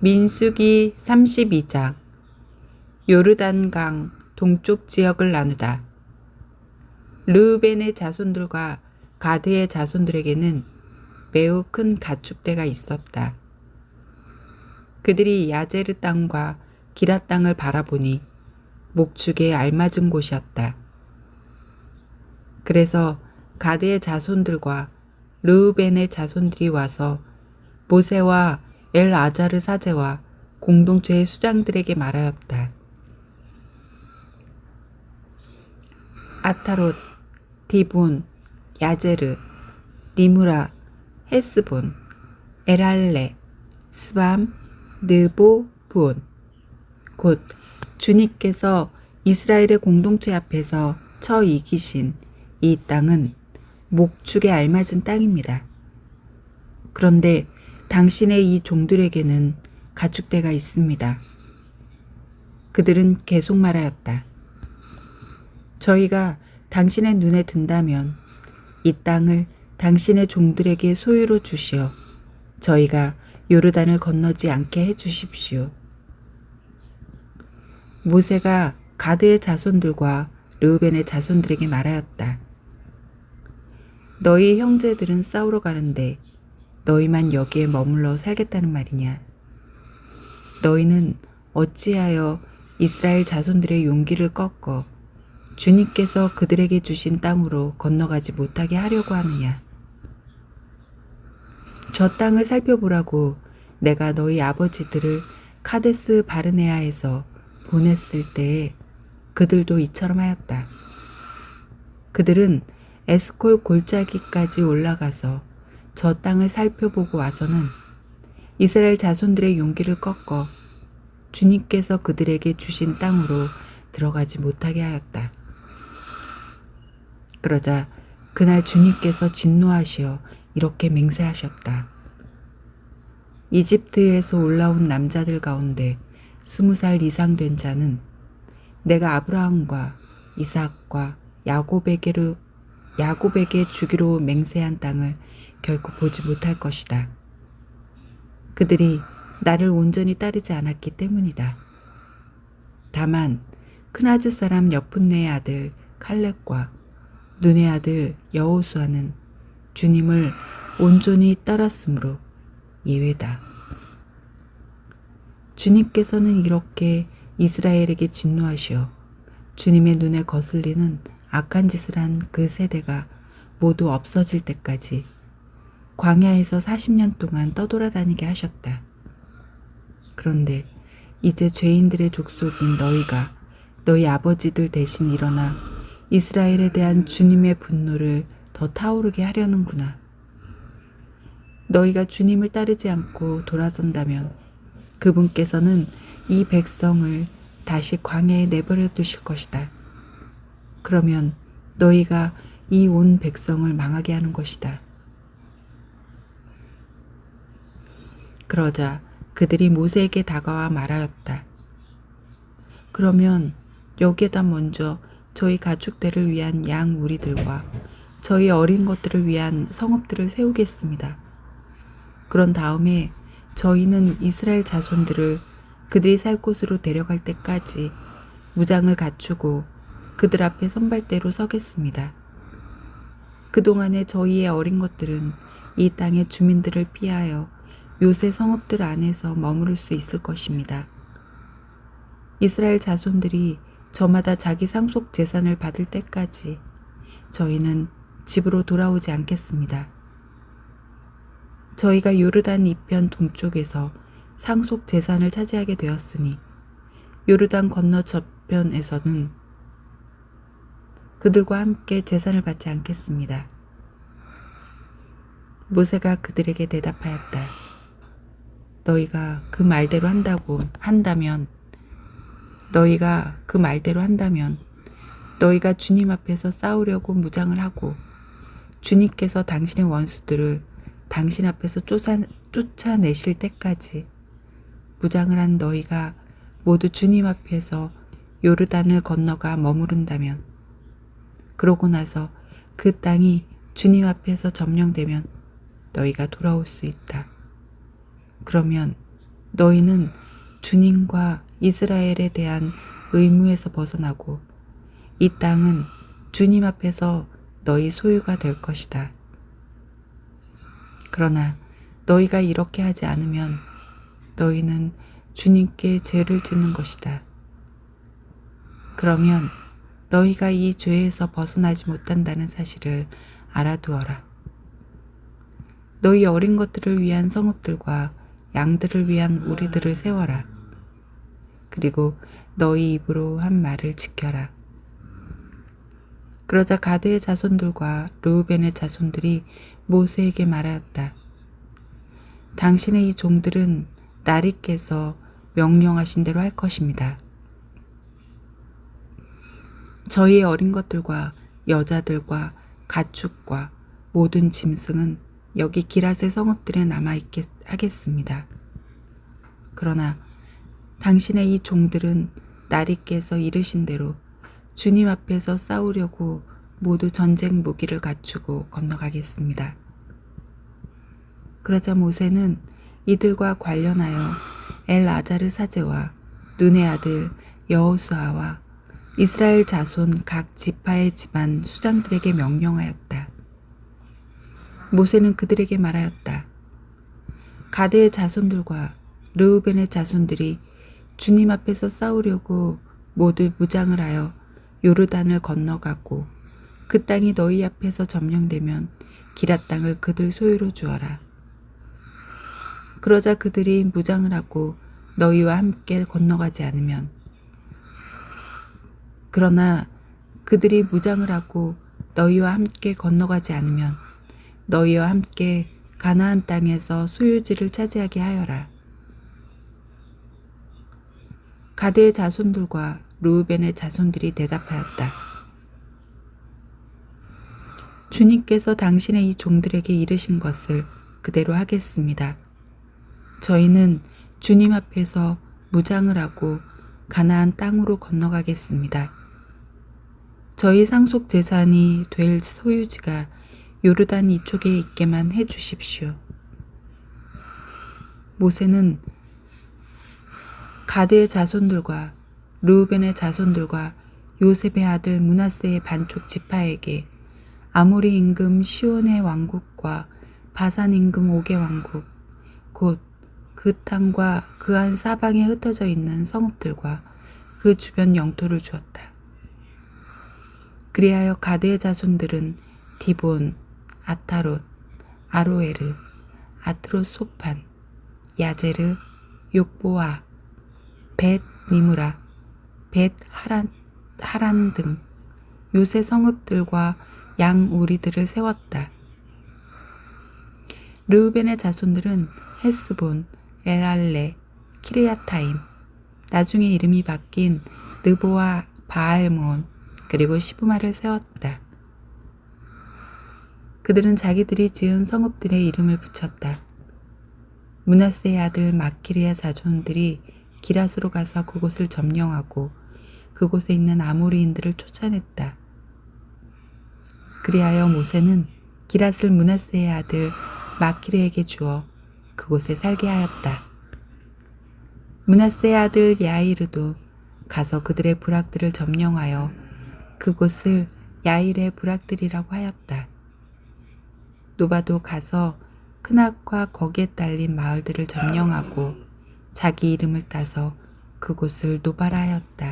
민수기 32장 요르단강 동쪽 지역을 나누다. 르우벤의 자손들과 가드의 자손들에게는 매우 큰 가축대가 있었다. 그들이 야제르 땅과 기라 땅을 바라보니 목축에 알맞은 곳이었다. 그래서 가드의 자손들과 르우벤의 자손들이 와서 모세와 엘아자르 사제와 공동체의 수장들에게 말하였다. 아타롯, 디본, 야제르, 니무라, 헤스본, 엘알레, 스밤, 느보, 부온. 곧 주님께서 이스라엘의 공동체 앞에서 처 이기신 이 땅은 목축에 알맞은 땅입니다. 그런데 당신의 이 종들에게는 가축대가 있습니다. 그들은 계속 말하였다. 저희가 당신의 눈에 든다면 이 땅을 당신의 종들에게 소유로 주시어 저희가 요르단을 건너지 않게 해 주십시오. 모세가 가드의 자손들과 르우벤의 자손들에게 말하였다. 너희 형제들은 싸우러 가는데 너희만 여기에 머물러 살겠다는 말이냐? 너희는 어찌하여 이스라엘 자손들의 용기를 꺾어 주님께서 그들에게 주신 땅으로 건너가지 못하게 하려고 하느냐? 저 땅을 살펴보라고 내가 너희 아버지들을 카데스 바르네아에서 보냈을 때에 그들도 이처럼 하였다. 그들은 에스콜 골짜기까지 올라가서 저 땅을 살펴보고 와서는 이스라엘 자손들의 용기를 꺾어 주님께서 그들에게 주신 땅으로 들어가지 못하게 하였다. 그러자 그날 주님께서 진노하시어 이렇게 맹세하셨다. 이집트에서 올라온 남자들 가운데 20살 이상 된 자는 내가 아브라함과 이삭과 야곱에게 주기로 맹세한 땅을 결코 보지 못할 것이다. 그들이 나를 온전히 따르지 않았기 때문이다. 다만 크나즈 사람 여푼네의 아들 칼렙과 눈의 아들 여호수아는 주님을 온전히 따랐으므로 예외다. 주님께서는 이렇게 이스라엘에게 진노하시어 주님의 눈에 거슬리는 악한 짓을 한 그 세대가 모두 없어질 때까지 광야에서 40년 동안 떠돌아다니게 하셨다. 그런데 이제 죄인들의 족속인 너희가 너희 아버지들 대신 일어나 이스라엘에 대한 주님의 분노를 더 타오르게 하려는구나. 너희가 주님을 따르지 않고 돌아선다면 그분께서는 이 백성을 다시 광야에 내버려 두실 것이다. 그러면 너희가 이 온 백성을 망하게 하는 것이다. 그러자 그들이 모세에게 다가와 말하였다. 그러면 여기에다 먼저 저희 가축들을 위한 양 우리들과 저희 어린 것들을 위한 성읍들을 세우겠습니다. 그런 다음에 저희는 이스라엘 자손들을 그들이 살 곳으로 데려갈 때까지 무장을 갖추고 그들 앞에 선발대로 서겠습니다. 그동안에 저희의 어린 것들은 이 땅의 주민들을 피하여 요새 성읍들 안에서 머무를 수 있을 것입니다. 이스라엘 자손들이 저마다 자기 상속 재산을 받을 때까지 저희는 집으로 돌아오지 않겠습니다. 저희가 요르단 이편 동쪽에서 상속 재산을 차지하게 되었으니 요르단 건너 저편에서는 그들과 함께 재산을 받지 않겠습니다. 모세가 그들에게 대답하였다. 너희가 그 말대로 한다면 너희가 주님 앞에서 싸우려고 무장을 하고 주님께서 당신의 원수들을 당신 앞에서 쫓아내실 때까지 무장을 한 너희가 모두 주님 앞에서 요르단을 건너가 머무른다면 그러고 나서 그 땅이 주님 앞에서 점령되면 너희가 돌아올 수 있다. 그러면 너희는 주님과 이스라엘에 대한 의무에서 벗어나고 이 땅은 주님 앞에서 너희 소유가 될 것이다. 그러나 너희가 이렇게 하지 않으면 너희는 주님께 죄를 짓는 것이다. 그러면 너희가 이 죄에서 벗어나지 못한다는 사실을 알아두어라. 너희 어린 것들을 위한 성읍들과 양들을 위한 우리들을 세워라. 그리고 너희 입으로 한 말을 지켜라. 그러자 가드의 자손들과 르우벤의 자손들이 모세에게 말하였다. 당신의 이 종들은 나리께서 명령하신 대로 할 것입니다. 저희의 어린 것들과 여자들과 가축과 모든 짐승은 여기 기랏의 성읍들에 남아있게 하겠습니다. 그러나 당신의 이 종들은 나리께서 이르신 대로 주님 앞에서 싸우려고 모두 전쟁 무기를 갖추고 건너가겠습니다. 그러자 모세는 이들과 관련하여 엘아자르 사제와 눈의 아들 여호수아와 이스라엘 자손 각 지파의 집안 수장들에게 명령하였다. 모세는 그들에게 말하였다. 가드의 자손들과 르우벤의 자손들이 주님 앞에서 싸우려고 모두 무장을 하여 요르단을 건너가고 그 땅이 너희 앞에서 점령되면 기랏 땅을 그들 소유로 주어라. 그러자 그들이 무장을 하고 너희와 함께 건너가지 않으면 그러나 그들이 무장을 하고 너희와 함께 건너가지 않으면 너희와 함께 가나안 땅에서 소유지를 차지하게 하여라. 가드의 자손들과 르우벤의 자손들이 대답하였다. 주님께서 당신의 이 종들에게 이르신 것을 그대로 하겠습니다. 저희는 주님 앞에서 무장을 하고 가나안 땅으로 건너가겠습니다. 저희 상속 재산이 될 소유지가 요르단 이쪽에 있게만 해 주십시오. 모세는 가드의 자손들과 르우벤의 자손들과 요셉의 아들 므낫세의 반쪽 지파에게 아모리 임금 시온의 왕국과 바산 임금 옥의 왕국 곧 그 땅과 그 안 사방에 흩어져 있는 성읍들과 그 주변 영토를 주었다. 그리하여 가드의 자손들은 디본, 아타롯, 아로에르, 아트롯 소판, 야제르, 욕보아, 벳 니무라, 벳 하란 등 요새 성읍들과 양 우리들을 세웠다. 르우벤의 자손들은 헤스본, 엘알레, 키르야타임, 나중에 이름이 바뀐 느보와 바알몬 그리고 시브마를 세웠다. 그들은 자기들이 지은 성읍들의 이름을 붙였다. 므낫세의 아들 마키리의 자손들이 기랏으로 가서 그곳을 점령하고 그곳에 있는 아모리인들을 쫓아냈다. 그리하여 모세는 기랏을 므낫세의 아들 마키르에게 주어 그곳에 살게 하였다. 므낫세의 아들 야이르도 가서 그들의 부락들을 점령하여 그곳을 야일의 부락들이라고 하였다. 노바도 가서 크낙과 거기에 딸린 마을들을 점령하고 자기 이름을 따서 그곳을 노바라 하였다.